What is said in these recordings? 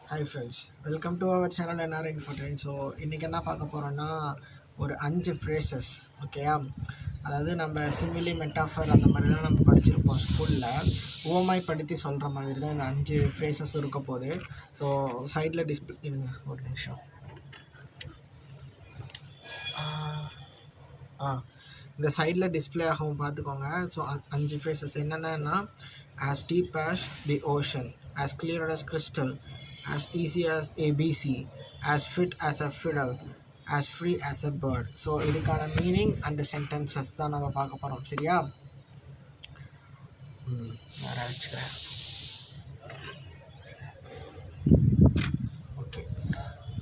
Hi friends, welcome to our channel NR Infotain. So இன்றைக்கி என்ன பார்க்க போகிறோன்னா ஒரு 5 ஃப்ரேசஸ். ஓகேயா? அதாவது நம்ம சிமிலி மெட்டாஃபர் அந்த மாதிரிலாம் நம்ம படிச்சிருப்போம் ஸ்கூலில். உவமைப்படுத்தி சொல்கிற மாதிரி தான் இந்த 5 ஃப்ரேசஸ் இருக்க போகுது. ஸோ சைடில் டிஸ்பிளே ஒரு நிமிஷம். இந்த சைடில் டிஸ்பிளே ஆகவும் பார்த்துக்கோங்க. ஸோ 5 ஃப்ரேசஸ் என்னென்னா, as deep as the ocean, as clear as crystal, as easy as ABC, as fit as a fiddle, as free as a bird. So இதுக்கான மீனிங் அண்ட் சென்டென்சஸ் தான் நம்ம பார்க்க போகிறோம். சரியா? வேற வச்சுக்கிறேன். Okay,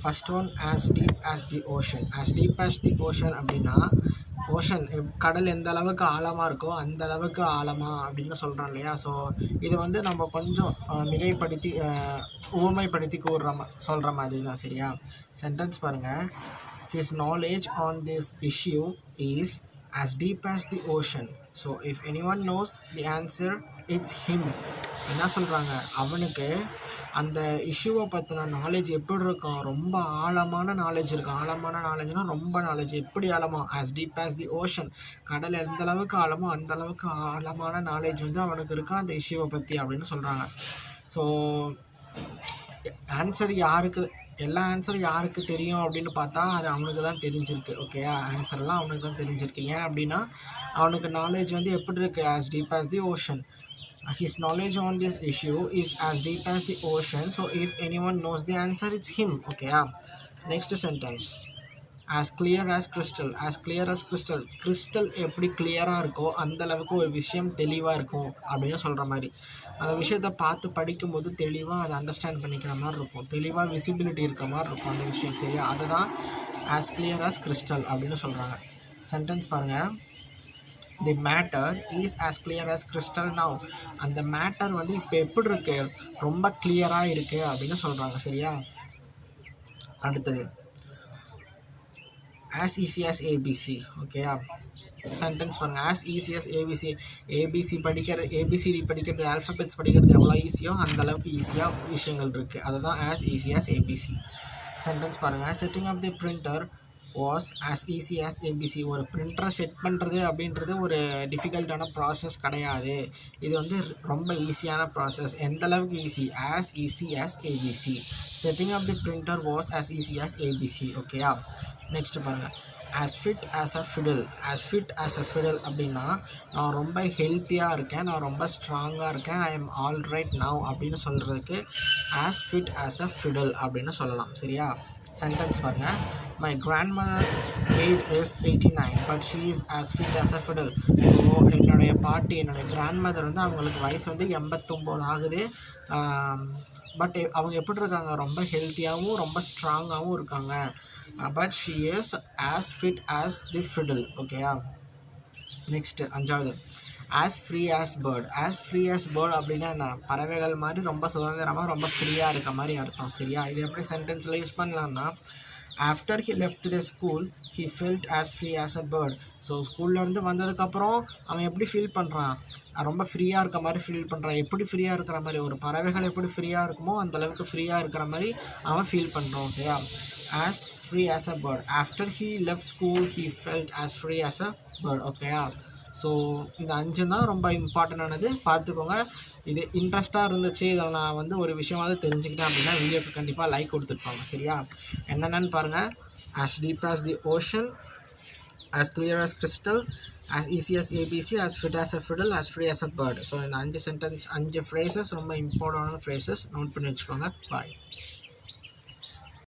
first one, as deep as the ocean. as deep as the ocean அப்படின்னா, ocean கடல் எந்த அளவுக்கு ஆழமாக இருக்கோ அந்த அளவுக்கு ஆழமாக அப்படின்னு சொல்கிறோம் இல்லையா? ஸோ இது வந்து நம்ம கொஞ்சம் மிகைப்படுத்தி உவமைப்படுத்தி சொல்கிற மாதிரி தான். சரியா? சென்டென்ஸ் பாருங்கள். His knowledge on this issue is as deep as the ocean. So if anyone knows the answer, it's him. என்ன சொல்கிறாங்க, அவனுக்கு அந்த இஷ்யூவை பற்றின நாலேஜ் எப்படி இருக்கும், ரொம்ப ஆழமான நாலேஜ் இருக்கும். ஆழமான நாலேஜ்னால் ரொம்ப நாலேஜ். எப்படி ஆழமாக? as deep as the ocean. கடல் எந்த அளவுக்கு ஆழமோ அந்த அளவுக்கு ஆழமான நாலேஜ் வந்து அவனுக்கு இருக்கும் அந்த இஷ்யூவை பற்றி அப்படின்னு சொல்கிறாங்க. ஸோ ஆன்சர் யாருக்கு, எல்லா ஆன்சரும் யாருக்கு தெரியும் அப்படின்னு பார்த்தா அது அவனுக்கு தான் தெரிஞ்சிருக்கு. ஓகேயா? ஆன்சர்லாம் அவனுக்கு தான் தெரிஞ்சிருக்கு. ஏன் அப்படின்னா அவனுக்கு நாலேஜ் வந்து எப்படி இருக்குது, as deep as the ocean. His knowledge on this issue is as deep as the ocean. So if anyone knows the answer, it's him. Okay. Next sentence. as clear as crystal. as clear as crystal. crystal எப்படி கிளியராக இருக்கோ அந்த அளவுக்கு ஒரு விஷயம் தெளிவாக இருக்கும் அப்படின்னு சொல்கிற மாதிரி. அந்த விஷயத்தை பார்த்து படிக்கும்போது தெளிவாக அதை அண்டர்ஸ்டாண்ட் பண்ணிக்கிற மாதிரி இருக்கும். தெளிவாக விசிபிலிட்டி இருக்க மாதிரி இருக்கும் அந்த விஷயம். சரியா? அதுதான் as clear as crystal அப்படின்னு சொல்கிறாங்க. சென்டென்ஸ் பாருங்கள். தி matter is as clear as crystal now. அந்த மேட்டர் வந்து இப்போ எப்படி இருக்கு, ரொம்ப கிளியராக இருக்கு அப்படின்னு சொல்கிறாங்க. சரியா? அடுத்தது, as easy as ABC. ஓகேயா? சென்டென்ஸ் பாருங்கள். as easy as ABC. ABC படிக்கிறது, ஏபிசிடி படிக்கிறது, ஆல்ஃபபெட்ஸ் படிக்கிறது எவ்வளோ ஈஸியோ அந்த அளவுக்கு ஈஸியாக விஷயங்கள் இருக்குது. அதுதான் as easy as ABC. Sentence பாருங்கள். setting up the printer was as easy as ABC. ஒரு பிரிண்டரை செட் பண்ணுறது அப்படின்றது ஒரு டிஃபிகல்ட்டான ப்ராசஸ் கிடையாது. இது வந்து ரொம்ப ஈஸியான ப்ராசஸ். எந்த அளவுக்கு easy? as easy as ABC. setting up the printer was as easy as ABC. ஓகேயா? நெக்ஸ்ட் பாருங்கள். as fit as a fiddle. as fit as a fiddle அப்படின்னா, நான் ரொம்ப ஹெல்த்தியாக இருக்கேன், நான் ரொம்ப ஸ்ட்ராங்காக இருக்கேன், I am all right now அப்படின்னு சொல்கிறதுக்கு as fit as a fiddle அப்படின்னு சொல்லலாம். சரியா? சென்டென்ஸ் பாருங்கள். My grandmother's age is 89 but she is as fit as a fiddle. So என்னுடைய பாட்டி, என்னுடைய கிராண்ட்மதர் வந்து அவங்களுக்கு வயசு வந்து 89 ஆகுது. பட் அவங்க எப்படி இருக்காங்க, ரொம்ப ஹெல்த்தியாகவும் ரொம்ப ஸ்ட்ராங்காகவும் இருக்காங்க. But she is as fit as the fiddle. ஓகேயா? நெக்ஸ்ட் அஞ்சாவது, as free as bird. as free as bird அப்படின்னா என்ன, பறவைகள் மாதிரி ரொம்ப சுதந்திரமாக ரொம்ப ஃப்ரீயாக இருக்க மாதிரி அர்த்தம். சரியா? இது எப்படி சென்டென்ஸில் யூஸ் பண்ணலாம்னா, after he left the school he felt as free as a bird. So ஸ்கூல்லேருந்து வந்ததுக்கப்புறம் அவன் எப்படி ஃபீல் பண்ணுறான், ரொம்ப ஃப்ரீயாக இருக்க மாதிரி ஃபீல் பண்ணுறான். எப்படி ஃப்ரீயாக இருக்கிற மாதிரி, ஒரு பறவைகள் எப்படி ஃப்ரீயாக இருக்குமோ அந்தளவுக்கு ஃப்ரீயாக இருக்கிற மாதிரி அவன் ஃபீல் பண்ணுறான். ஓகேயா? as free as a bird. after he left school he felt as free as a bird. ஓகேயா? ஸோ இந்த 5 தான் ரொம்ப இம்பார்ட்டண்டானது. பார்த்துக்கோங்க. இது இன்ட்ரெஸ்ட்டாக இருந்துச்சு, இதை நான் வந்து ஒரு விஷயமாவது தெரிஞ்சுக்கிட்டேன் அப்படின்னா வீடியோக்கு கண்டிப்பாக லைக் கொடுத்துருப்பாங்க. சரியா? என்னென்னு பாருங்கள். as deep as the ocean, as clear as crystal, as easy as ABC, as fit as a fiddle, as free as a bird. So இந்த 5 சென்டென்ஸ், 5 ஃப்ரேசஸ் ரொம்ப இம்பார்ட்டண்டான ஃப்ரேசஸ் நோட் பண்ணி வச்சுக்கோங்க. பாய்.